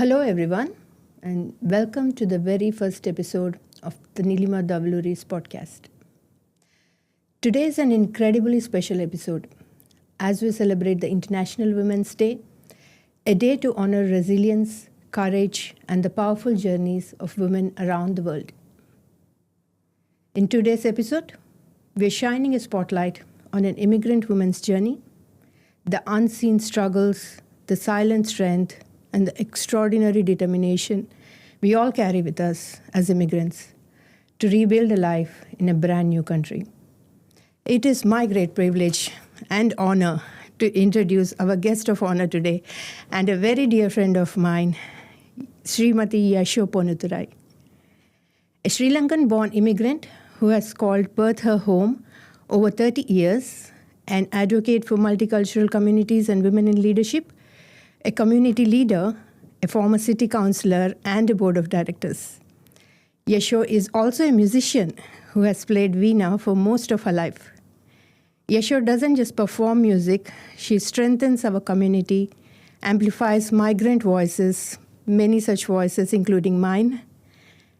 Hello, everyone, and welcome to the very first episode of the Neelima Davuluri's podcast. Today is an incredibly special episode as we celebrate the International Women's Day, a day to honor resilience, courage, and the powerful journeys of women around the world. In today's episode, we're shining a spotlight on an immigrant woman's journey, the unseen struggles, the silent strength, and the extraordinary determination we all carry with us as immigrants to rebuild a life in a brand new country. It is my great privilege and honor to introduce our guest of honor today and a very dear friend of mine, Srimati Yaso Ponnuthurai, a Sri Lankan-born immigrant who has called Perth her home over 30 years, an advocate for multicultural communities and women in leadership, a community leader, a former city councillor, and a board of directors. Yaso is also a musician who has played veena for most of her life. Yaso doesn't just perform music, she strengthens our community, amplifies migrant voices, many such voices including mine,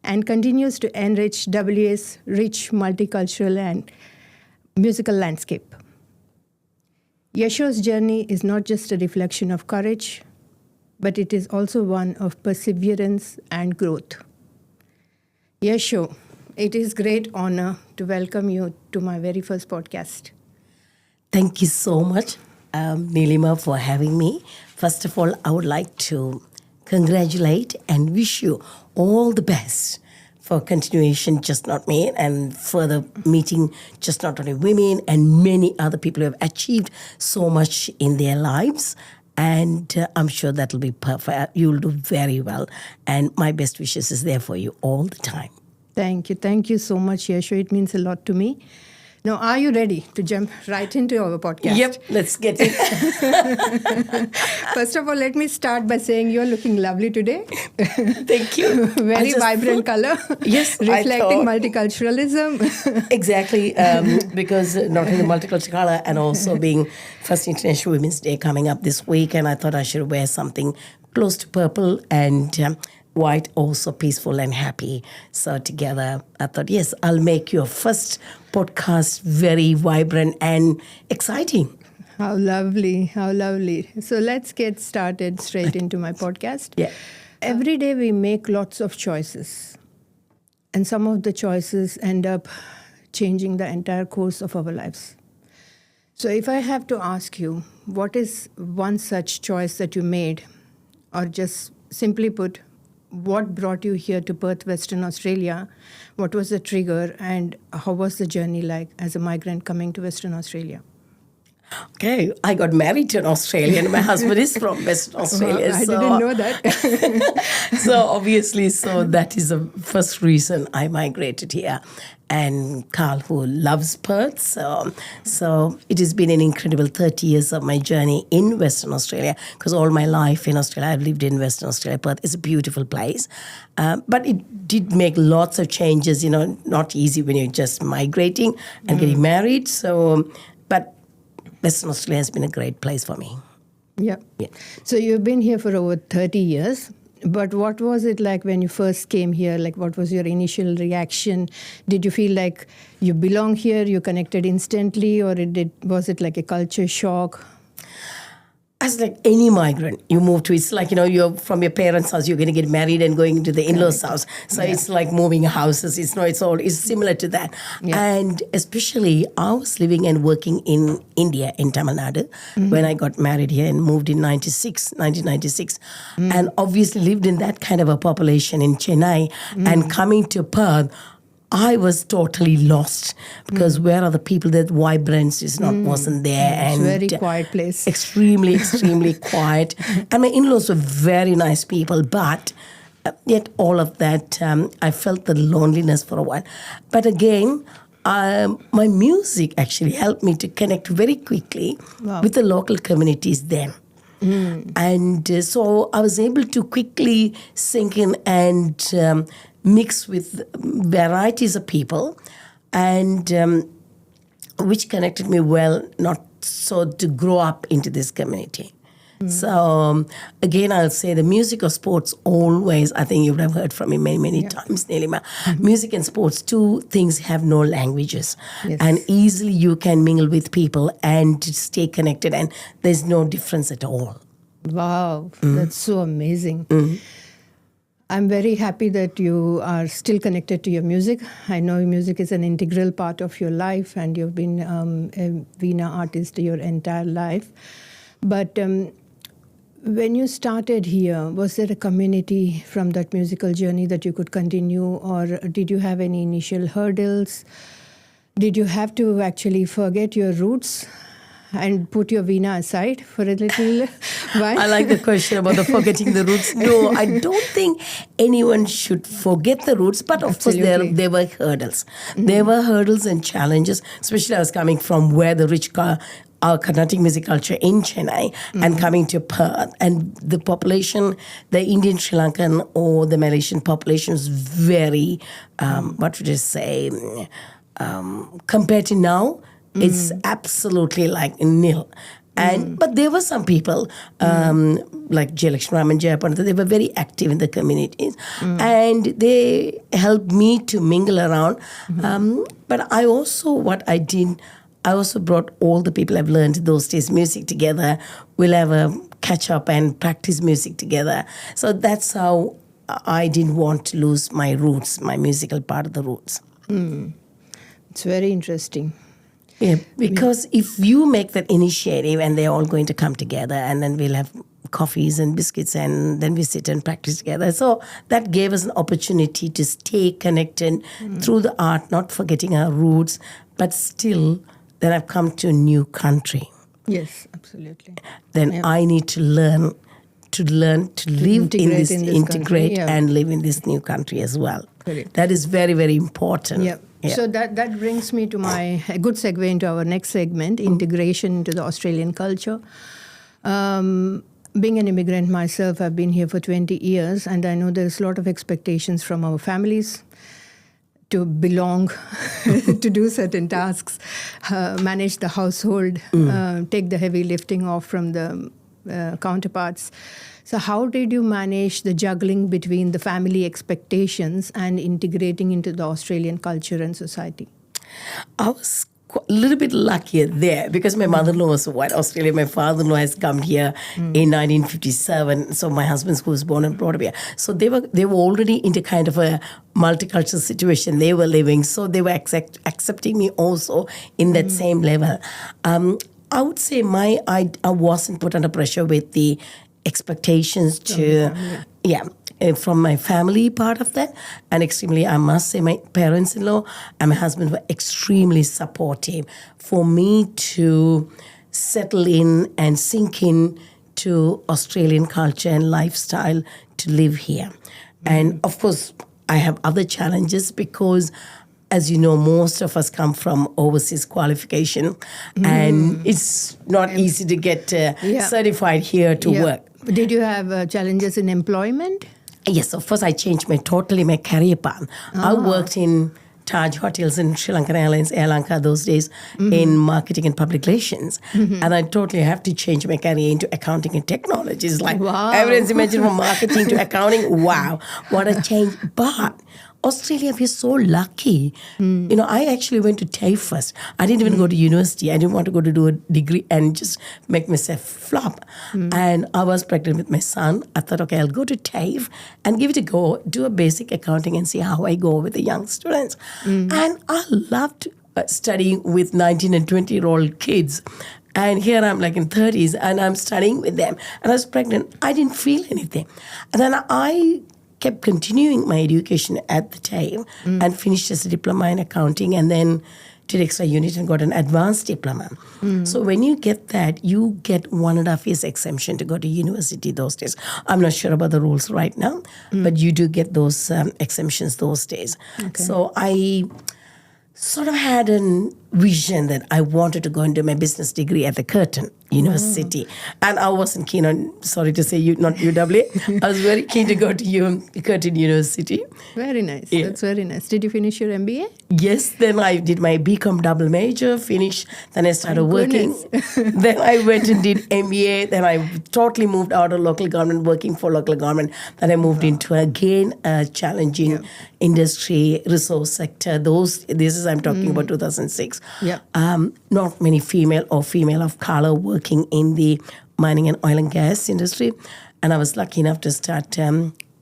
and continues to enrich WA's rich multicultural and musical landscape. Yaso's journey is not just a reflection of courage, but it is also one of perseverance and growth. Yaso, it is great honor to welcome you to my very first podcast. Thank you so much, Neelima, for having me. First of all, I would like to congratulate and wish you all the best for continuation, just not me, and further meeting just not only women and many other people who have achieved so much in their lives. And I'm sure that'll be perfect. You'll do very well. And my best wishes is there for you all the time. Thank you. Thank you so much, Yaso. It means a lot to me. Now, are you ready to jump right into our podcast? Yep, let's get it. First of all, let me start by saying you're looking lovely today. Thank you. Very vibrant color. Yes, reflecting multiculturalism. Exactly, because not only multicultural color and also being First International Women's Day coming up this week, and I thought I should wear something close to purple and white, also peaceful and happy. So together, I thought, yes, I'll make your first podcast very vibrant and exciting. How lovely, how lovely. So let's get started straight into my podcast. Yeah. Every day we make lots of choices. And some of the choices end up changing the entire course of our lives. So if I have to ask you, what is one such choice that you made? Or just simply put, what brought you here to Perth, Western Australia? What was the trigger and how was the journey like as a migrant coming to Western Australia? Okay, I got married to an Australian. My husband is from Western Australia. I didn't know that. So obviously, that is the first reason I migrated here. And Carl, who loves Perth. So it has been an incredible 30 years of my journey in Western Australia, because all my life in Australia, I've lived in Western Australia. Perth is a beautiful place. But it did make lots of changes, not easy when you're just migrating and getting married. But Western Australia has been a great place for me. Yeah. So you've been here for over 30 years. But what was it like when you first came here? Like, what was your initial reaction? Did you feel like you belong here, you connected instantly, or was it like a culture shock? As like any migrant, you move to, it's like, you're from your parents' house, you're going to get married and going into the in-laws' house. So it's like moving houses. It's similar to that. Yeah. And especially, I was living and working in India, in Tamil Nadu, when I got married here and moved in 1996. And obviously lived in that kind of a population in Chennai. And coming to Perth, I was totally lost because where are the people? That vibrance wasn't there. It's a very quiet place. Extremely, extremely quiet. And my in-laws were very nice people, but yet all of that, I felt the loneliness for a while. But again, my music actually helped me to connect very quickly with the local communities then. And so I was able to quickly sink in and mix with varieties of people, and which connected me well, not so to grow up into this community. So again, I'll say the music or sports always, I think you would have heard from me many, many times, Neelima. Music and sports, two things have no languages. Yes. And easily you can mingle with people and stay connected, and there's no difference at all. Wow, that's so amazing. I'm very happy that you are still connected to your music. I know music is an integral part of your life, and you've been a Veena artist your entire life. But when you started here, was there a community from that musical journey that you could continue, or did you have any initial hurdles? Did you have to actually forget your roots and put your Veena aside for a little while? I like the question about the forgetting the roots. No, I don't think anyone should forget the roots, but of course there were hurdles. There were hurdles and challenges, especially I was coming from where the rich our Carnatic music culture in Chennai and coming to Perth. And the population, the Indian Sri Lankan or the Malaysian population was very, what would you say, compared to now, it's absolutely like nil. And but there were some people like Jayalakshmi Ram and Jayapanta, they were very active in the communities, and they helped me to mingle around. But I also brought all the people I've learned those days music together. We'll have a catch up and practice music together. So that's how I didn't want to lose my roots, my musical part of the roots. It's very interesting. Yeah, because if you make that initiative and they're all going to come together, and then we'll have coffees and biscuits, and then we sit and practice together. So that gave us an opportunity to stay connected through the art, not forgetting our roots, but still then I've come to a new country. Yes, absolutely. Then I need to learn to live in this integrate and live in this new country as well. Correct. That is very, very important. Yeah. So that brings me to a good segue into our next segment, integration into the Australian culture. Being an immigrant myself, I've been here for 20 years, and I know there's a lot of expectations from our families to belong, to do certain tasks, manage the household, take the heavy lifting off from the counterparts. So how did you manage the juggling between the family expectations and integrating into the Australian culture and society? I was a little bit luckier there because my mother-in-law was white Australian. My father-in-law has come here in 1957. So my husband, who was born and brought up here. So they were already into kind of a multicultural situation they were living. So they were accepting me also in that same level. I would say I wasn't put under pressure with the expectations from my family part of that. And extremely, I must say, my parents-in-law and my husband were extremely supportive for me to settle in and sink in to Australian culture and lifestyle to live here. And of course, I have other challenges because, as you know, most of us come from overseas qualification, and it's not easy to get certified here to work. Did you have challenges in employment? Yes, of course, I changed my career path. I worked in Taj Hotels in Sri Lankan Airlines, Air Lanka those days, in marketing and public relations. And I totally have to change my career into accounting and technology. It's like, everyone's imagined from marketing to accounting. Wow, what a change. But Australia, we're so lucky. You know, I actually went to TAFE first. I didn't even go to university. I didn't want to go to do a degree and just make myself flop. And I was pregnant with my son. I thought, okay, I'll go to TAFE and give it a go, do a basic accounting and see how I go with the young students. And I loved studying with 19 and 20-year-old kids. And here I'm like in 30s and I'm studying with them. And I was pregnant. I didn't feel anything. And then I kept continuing my education at the time and finished as a diploma in accounting and then did extra unit and got an advanced diploma. So when you get that, you get 1.5 years exemption to go to university those days. I'm not sure about the rules right now, but you do get those exemptions those days. Okay. So I sort of had an vision that I wanted to go and do my business degree at the Curtin University. And I wasn't keen on, sorry to say, not UW. I was very keen to go to Curtin University. Very nice. Yeah. That's very nice. Did you finish your MBA? Yes, then I did my BCom double major, finished, then I started working. Then I went and did MBA, then I totally moved out of local government, working for local government. Then I moved into, again, a challenging industry, resource sector. I'm talking about 2006. Yeah. Not many female or female of color working in the mining and oil and gas industry. And I was lucky enough to start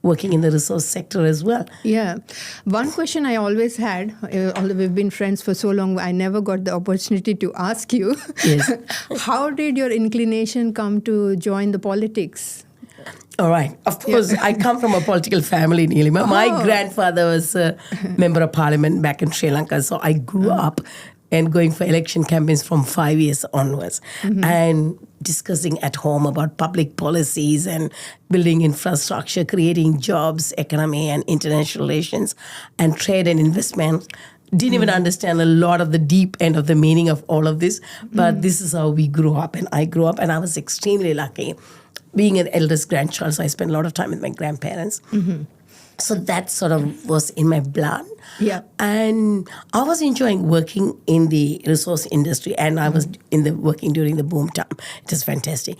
working in the resource sector as well. Yeah. One question I always had, although we've been friends for so long, I never got the opportunity to ask you. Yes. How did your inclination come to join the politics? All right. Of course, I come from a political family, Neelima. My grandfather was a member of parliament back in Sri Lanka. So I grew up and going for election campaigns from 5 years onwards and discussing at home about public policies and building infrastructure, creating jobs, economy and international relations and trade and investment. Didn't even understand a lot of the deep end of the meaning of all of this, but this is how we grew up. And I grew up and I was extremely lucky. Being an eldest grandchild, so I spent a lot of time with my grandparents. So that sort of was in my blood. Yeah. And I was enjoying working in the resource industry, and I was working during the boom time. It was fantastic.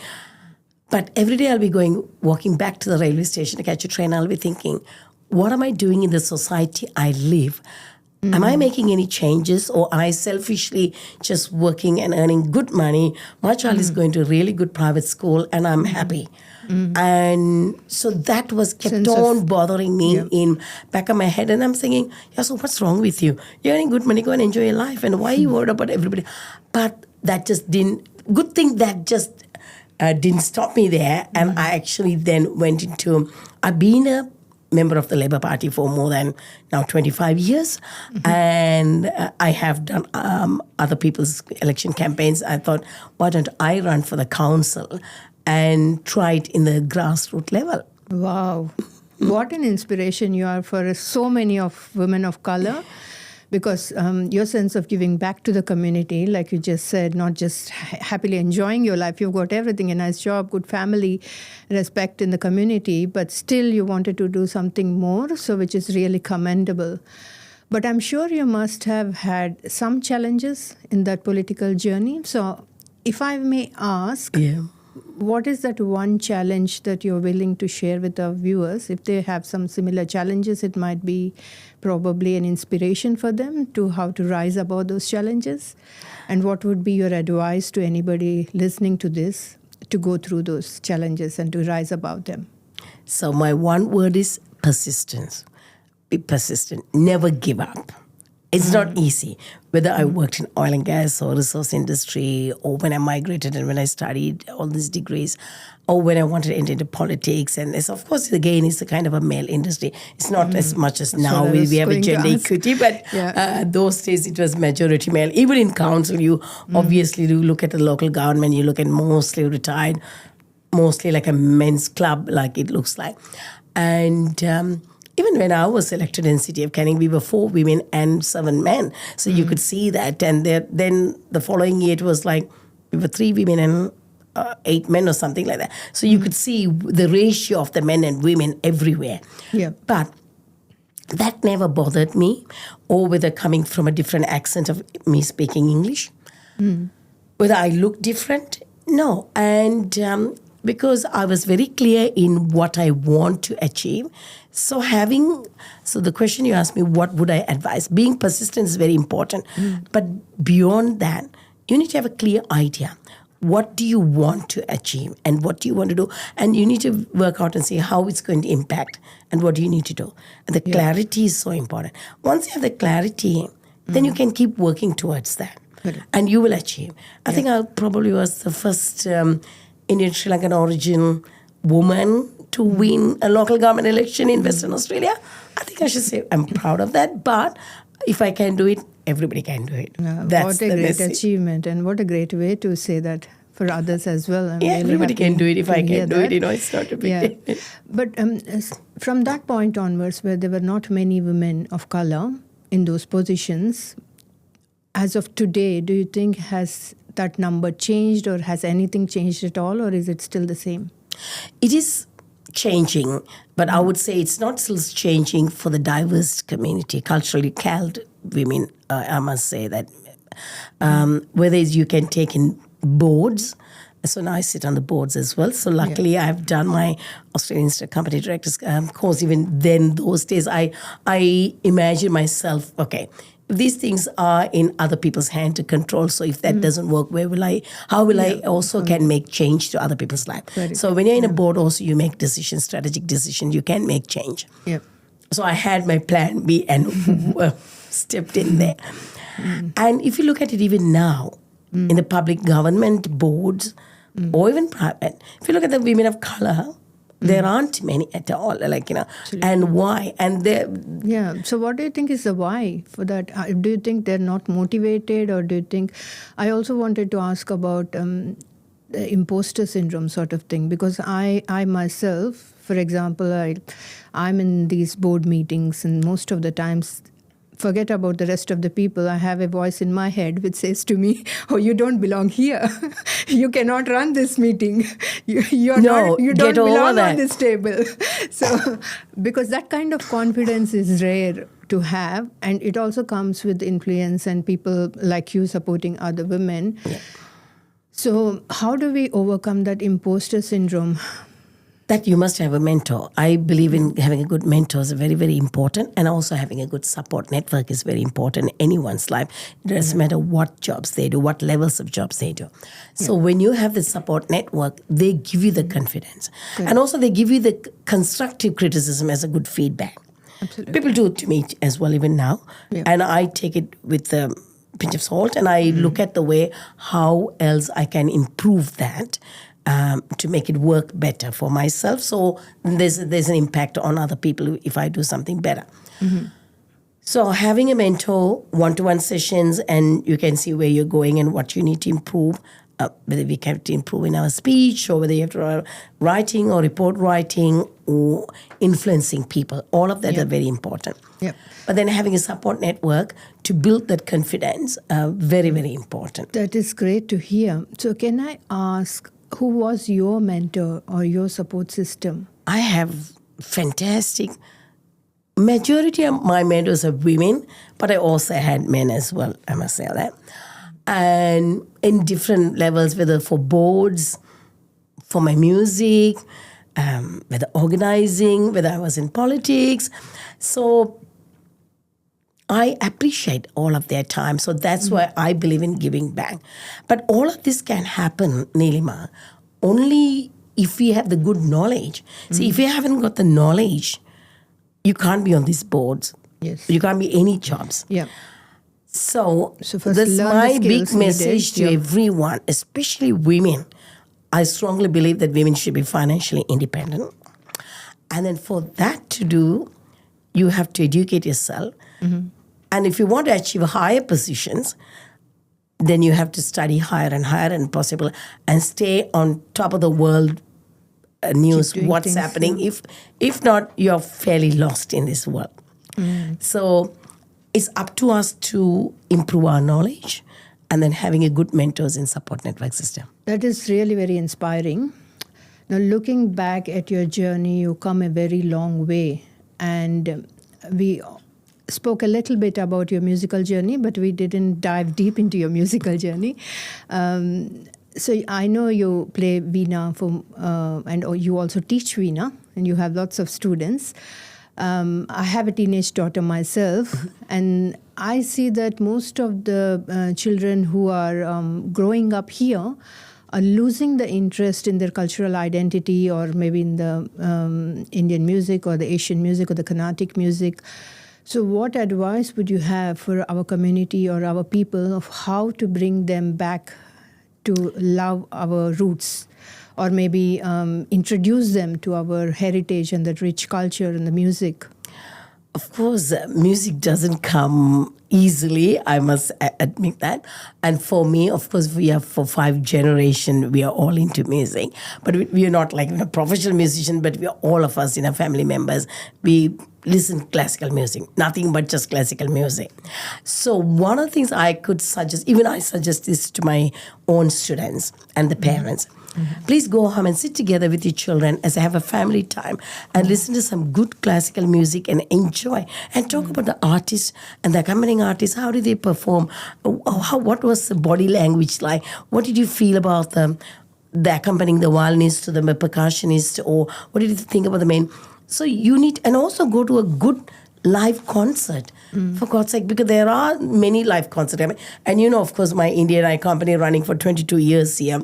But every day I'll be walking back to the railway station to catch a train. I'll be thinking, what am I doing in the society I live? Am I making any changes, or am I selfishly just working and earning good money? My child is going to a really good private school and I'm happy. And so that was kept on bothering me in back of my head. And I'm thinking, Yaso, what's wrong with you? You're earning good money, go and enjoy your life. And why are you worried about everybody? But that just didn't stop me there. And I actually then went into, I've been a member of the Labour Party for more than now 25 years. And I have done other people's election campaigns. I thought, why don't I run for the council and try it in the grassroots level? Wow. What an inspiration you are for so many of women of color. Because your sense of giving back to the community, like you just said, not just happily enjoying your life, you've got everything, a nice job, good family, respect in the community, but still you wanted to do something more, so which is really commendable. But I'm sure you must have had some challenges in that political journey. So if I may ask, what is that one challenge that you're willing to share with our viewers? If they have some similar challenges, it might be probably an inspiration for them to how to rise above those challenges. And what would be your advice to anybody listening to this to go through those challenges and to rise above them? So my one word is persistence. Be persistent. Never give up. It's not easy. Whether I worked in oil and gas or resource industry, or when I migrated and when I studied all these degrees, or when I wanted to enter into politics. And this, of course, again, it's a kind of a male industry. It's not as much as now we have a gender equity, but those days it was majority male. Even in council, you obviously do look at the local government, you look at mostly retired, mostly like a men's club, like it looks like. And even when I was elected in City of Canning, we were 4 women and 7 men. So you could see that. And then the following year, it was like we were 3 women and 8 men or something like that. So you could see the ratio of the men and women everywhere. Yeah. But that never bothered me, or whether coming from a different accent of me speaking English. Whether I look different, no. And because I was very clear in what I want to achieve. So the question you asked me, what would I advise? Being persistent is very important. But beyond that, you need to have a clear idea. What do you want to achieve and what do you want to do? And you need to work out and see how it's going to impact and what do you need to do. And the clarity is so important. Once you have the clarity, then you can keep working towards that. And you will achieve. I think I probably was the first Indian Sri Lankan origin woman to win a local government election in Western Australia. I think I should say I'm proud of that. But if I can do it, everybody can do it. What a great achievement, and what a great way to say that for others as well. I'm really everybody can do it. If I can do that. it, it's not a big deal. But from that point onwards, where there were not many women of color in those positions, as of today, do you think has that number changed, or has anything changed at all, or is it still the same? It is changing, but I would say it's not still changing for the diverse community, culturally called women. I must say that whether you can take in boards. So now I sit on the boards as well. So luckily I've done my Australian Company Directors course. Even then, those days, I imagine myself, okay, if these things are in other people's hand to control, so if that doesn't work, how will I also can make change to other people's life? So when you're in a board also, you make decisions, strategic decisions, you can make change. Yeah. So I had my plan B and stepped in there. And if you look at it even now, in the public government boards or even private, if you look at the women of color, there aren't many at all, and why? And so what do you think is the why for that? Do you think they're not motivated, or do you think... I also wanted to ask about the imposter syndrome sort of thing, because I myself, for example, I'm in these board meetings, and most of the times, forget about the rest of the people, I have a voice in my head which says to me, oh, you don't belong here. You cannot run this meeting. You don't belong on this table. So, because that kind of confidence is rare to have, and it also comes with influence and people like you supporting other women. Yeah. So how do we overcome that imposter syndrome? That you must have a mentor. I believe in having a good mentor is very, very important, and also having a good support network is very important in anyone's life. It doesn't matter what jobs they do, what levels of jobs they do. So when you have the support network, they give you the confidence. And also they give you the constructive criticism as a good feedback. Absolutely. People do it to me as well even now. And I take it with a pinch of salt, and I look at the way how else I can improve that. To make it work better for myself. So there's an impact on other people if I do something better. So having a mentor, one-to-one sessions, and you can see where you're going and what you need to improve, whether we have to improve in our speech, or whether you have to writing or report writing or influencing people. All of that are very important. But then having a support network to build that confidence, very, very important. That is great to hear. So can I ask, who was your mentor or your support system? I have fantastic. Majority of my mentors are women, but I also had men as well, I must say that. And in different levels, whether for boards, for my music, whether organizing, whether I was in politics. So I appreciate all of their time. So that's why I believe in giving back. But all of this can happen, Neelima, only if we have the good knowledge. See, if you haven't got the knowledge, you can't be on these boards. You can't be any jobs. So that's my big message to everyone, especially women. I strongly believe that women should be financially independent. And then for that to do, you have to educate yourself. And if you want to achieve higher positions, then you have to study higher and possible, and stay on top of the world news, what's happening. If not, you're fairly lost in this world. So it's up to us to improve our knowledge, and then having a good mentors and support network system. That is really very inspiring. Now, looking back at your journey, you come a very long way. And we spoke a little bit about your musical journey, but we didn't dive deep into your musical journey. So I know you play Veena, and you also teach Veena, and you have lots of students. I have a teenage daughter myself, and I see that most of the children who are growing up here are losing the interest in their cultural identity, or maybe in the Indian music or the Asian music or the Carnatic music. So what advice would you have for our community or our people of how to bring them back to love our roots, or maybe introduce them to our heritage and the rich culture and the music? of course, music doesn't come easily, I must admit that. And for me, of course, we are for 5 generations, we are all into music. But we are not like a professional musician, but we are all of us, family members. We listen to classical music, nothing but just classical music. So one of the things I could suggest, even I suggest this to my own students and the parents, please go home and sit together with your children as they have a family time and listen to some good classical music and enjoy and talk about the artists and the accompanying artists. How did they perform? What was the body language like? What did you feel about them? The accompanying the violinist or the percussionist, or what did you think about the main? So you need, and also go to a good live concert, for God's sake, because there are many live concerts. And of course, my Indian Eye company running for 22 years here,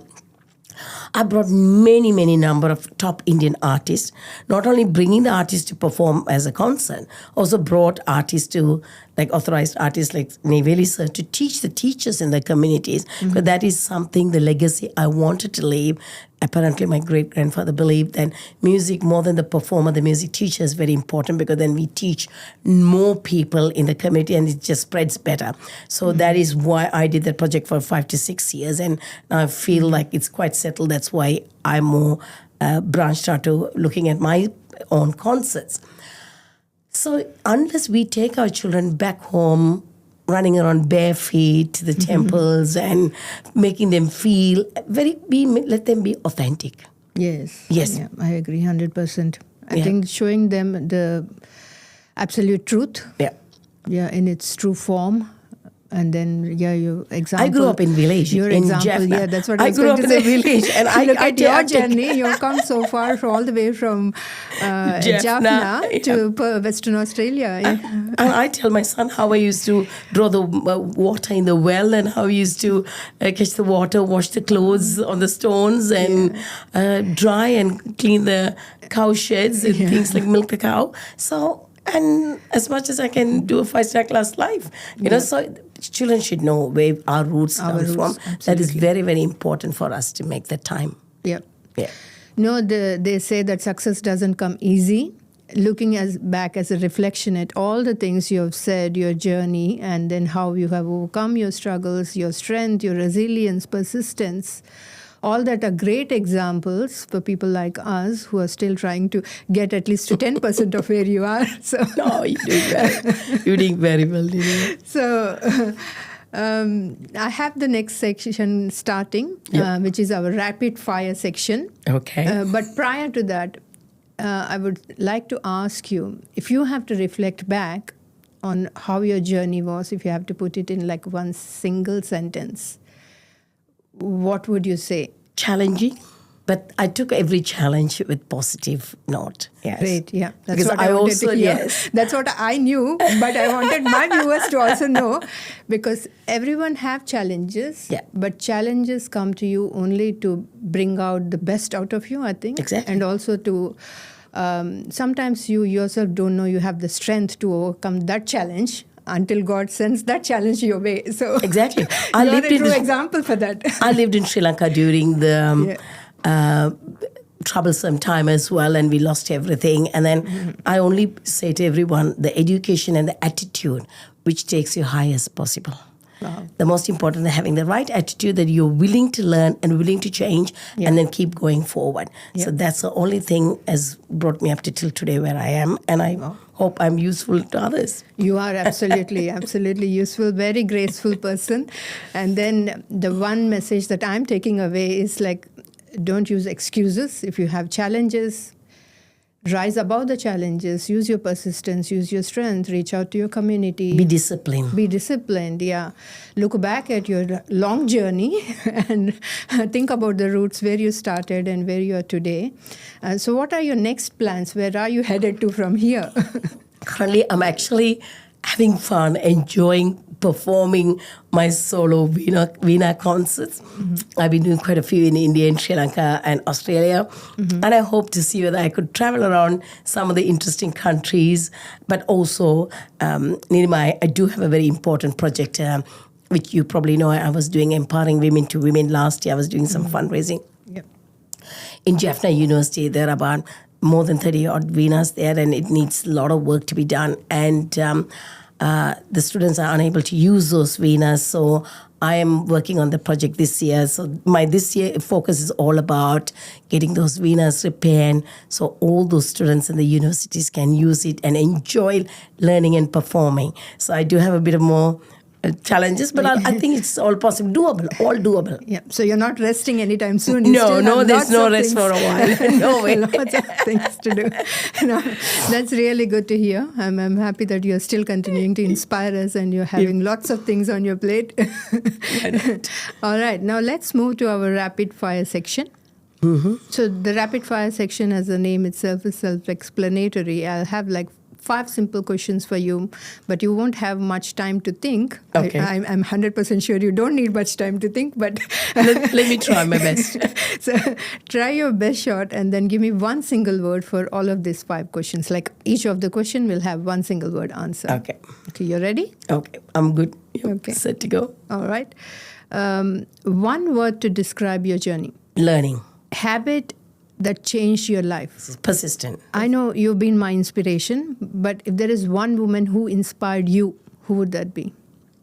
I brought many number of top Indian artists, not only bringing the artists to perform as a concert, also brought artists to, like authorized artists like Neveli sir, to teach the teachers in the communities. But that is something, the legacy I wanted to leave. Apparently, my great-grandfather believed that music, more than the performer, the music teacher is very important, because then we teach more people in the community and it just spreads better. So that is why I did that project for 5 to 6 years, and now I feel like it's quite settled. That's why I'm more branched out to looking at my own concerts. So unless we take our children back home, running around bare feet to the temples and making them feel let them be authentic. Yes. Yes. Yeah, I agree 100%. I think showing them the absolute truth. Yeah. In its true form. And then, your example. I grew up in village. Your in example, Jaffna. That's what I was going to say. I grew up in a village. And look at your journey. You've come so far, all the way from Jaffna to Western Australia. And I tell my son how I used to draw the water in the well, and how I used to catch the water, wash the clothes on the stones, and dry and clean the cow sheds and things like milk the cow. So, and as much as I can do a 5-star class life, so children should know where our roots come from. Absolutely. That is very, very important for us to make that time. Yeah. No, they say that success doesn't come easy. Looking back as a reflection at all the things you have said, your journey, and then how you have overcome your struggles, your strength, your resilience, persistence, all that are great examples for people like us who are still trying to get at least to 10% of where you are. So no, you're doing well. You're doing very well. So I have the next section starting, which is our rapid fire section. Okay. But prior to that, I would like to ask you, if you have to reflect back on how your journey was, if you have to put it in like one single sentence, what would you say? Challenging, but I took every challenge with positive note. Yes. Great, yeah. That's because what I wanted also, to hear. yes. That's what I knew, but I wanted my viewers to also know, because everyone have challenges, but challenges come to you only to bring out the best out of you, I think. Exactly. And also to, sometimes you yourself don't know you have the strength to overcome that challenge until God sends that challenge your way. So exactly. I lived a true example for that. I lived in Sri Lanka during the troublesome time as well, and we lost everything. And then I only say to everyone, the education and the attitude which takes you high as possible. Wow. The most important is having the right attitude, that you're willing to learn and willing to change and then keep going forward. So that's the only thing has brought me up to till today where I am, and I hope I'm useful to others. You are absolutely useful, very graceful person. And then the one message that I'm taking away is like, don't use excuses. If you have challenges, rise above the challenges, use your persistence, use your strength, reach out to your community. Be disciplined. Be disciplined, Look back at your long journey and think about the roots, where you started and where you are today. So what are your next plans? Where are you headed to from here? Currently, I'm actually having fun, enjoying performing my solo Veena concerts. I've been doing quite a few in India, in Sri Lanka and Australia. And I hope to see whether I could travel around some of the interesting countries. But also, Neelima, I do have a very important project, which you probably know. I was doing Empowering Women to Women last year. I was doing some fundraising. In Jaffna University, there are about more than 30 odd Venas there, and it needs a lot of work to be done. And the students are unable to use those Venas. So I am working on the project this year. So my this year focus is all about getting those Venas repaired so all those students in the universities can use it and enjoy learning and performing. So I do have a bit of more challenges, but I think it's all possible, all doable. Yeah. So you're not resting anytime soon. There's no rest for a while. No way. Lots of things to do. No, that's really good to hear. I'm happy that you're still continuing to inspire us and you're having lots of things on your plate. All right. Now let's move to our rapid fire section. Mm-hmm. So the rapid fire section, as the name itself is self-explanatory, I'll have like 5 simple questions for you, but you won't have much time to think. Okay. I'm 100% sure you don't need much time to think, but let me try my best. So try your best shot and then give me one single word for all of these 5 questions. Like each of the question will have one single word answer. Okay. Okay, you ready? Okay, I'm good. Yep. Okay. Set to go. All right. One word to describe your journey. Learning. Habit that changed your life. Persistent. I know you've been my inspiration, but if there is one woman who inspired you, who would that be?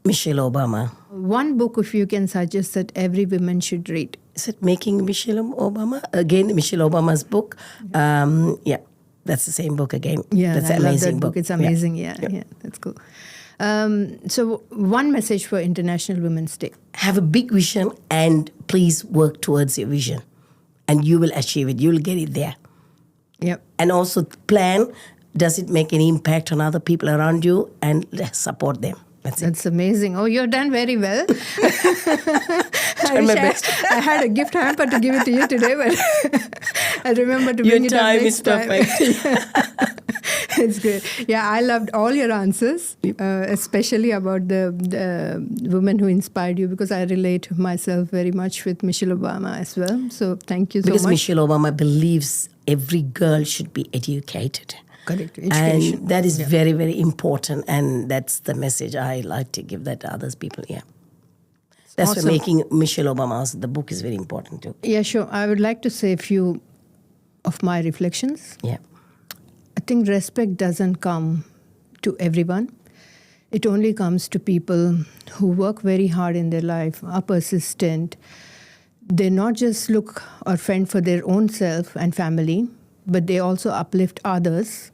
Michelle Obama. One book, if you can suggest, that every woman should read. Is it Making Michelle Obama? Again, Michelle Obama's book. Yeah, that's the same book again. Yeah, that's I an love amazing that book. It's amazing. Yeah, that's cool. So one message for International Women's Day. Have a big vision and please work towards your vision. And you will achieve it. You will get it there. Yep. And also plan, does it make any impact on other people around you? And support them. That's amazing. Oh, you've done very well. Try my best. I had a gift hamper to give it to you today, but I remember to bring it up next time. Your time is perfect. It's great. Yeah, I loved all your answers, especially about the woman who inspired you, because I relate myself very much with Michelle Obama as well. So thank you so much. Because Michelle Obama believes every girl should be educated. Correct. Education. And that is very, very important. And that's the message I like to give that to others people. Yeah. That's awesome. why Making Michelle Obama also, the book is very important too. Yeah, sure. I would like to say a few of my reflections. Yeah. I think respect doesn't come to everyone. It only comes to people who work very hard in their life, are persistent. They not just look or fend for their own self and family, but they also uplift others,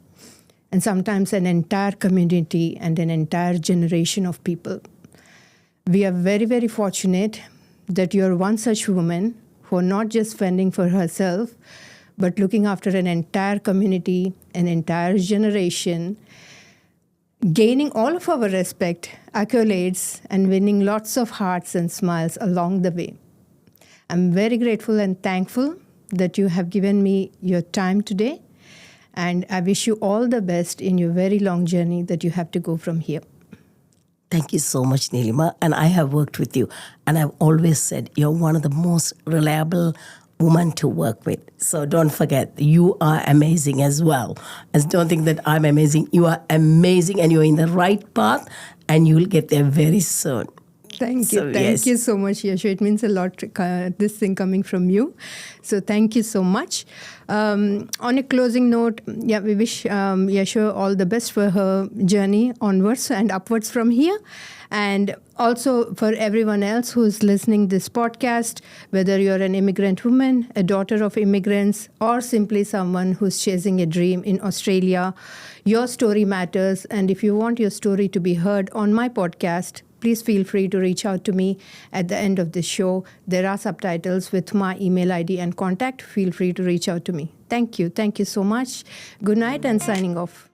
and sometimes an entire community and an entire generation of people. We are very, very fortunate that you're one such woman who are not just fending for herself, but looking after an entire community, an entire generation, gaining all of our respect, accolades, and winning lots of hearts and smiles along the way. I'm very grateful and thankful that you have given me your time today, and I wish you all the best in your very long journey that you have to go from here. Thank you so much, Neelima. And I have worked with you, and I've always said you're one of the most reliable woman to work with. So don't forget, you are amazing as well. And don't think that I'm amazing. You are amazing and you're in the right path and you will get there very soon. Thank you. Thank you so much, Yaso. It means a lot, this thing coming from you. So thank you so much. On a closing note, we wish Yaso all the best for her journey onwards and upwards from here. And also for everyone else who's listening this podcast, whether you're an immigrant woman, a daughter of immigrants, or simply someone who's chasing a dream in Australia, your story matters. And if you want your story to be heard on my podcast, please feel free to reach out to me at the end of the show. There are subtitles with my email ID and contact. Feel free to reach out to me. Thank you. Thank you so much. Good night and signing off.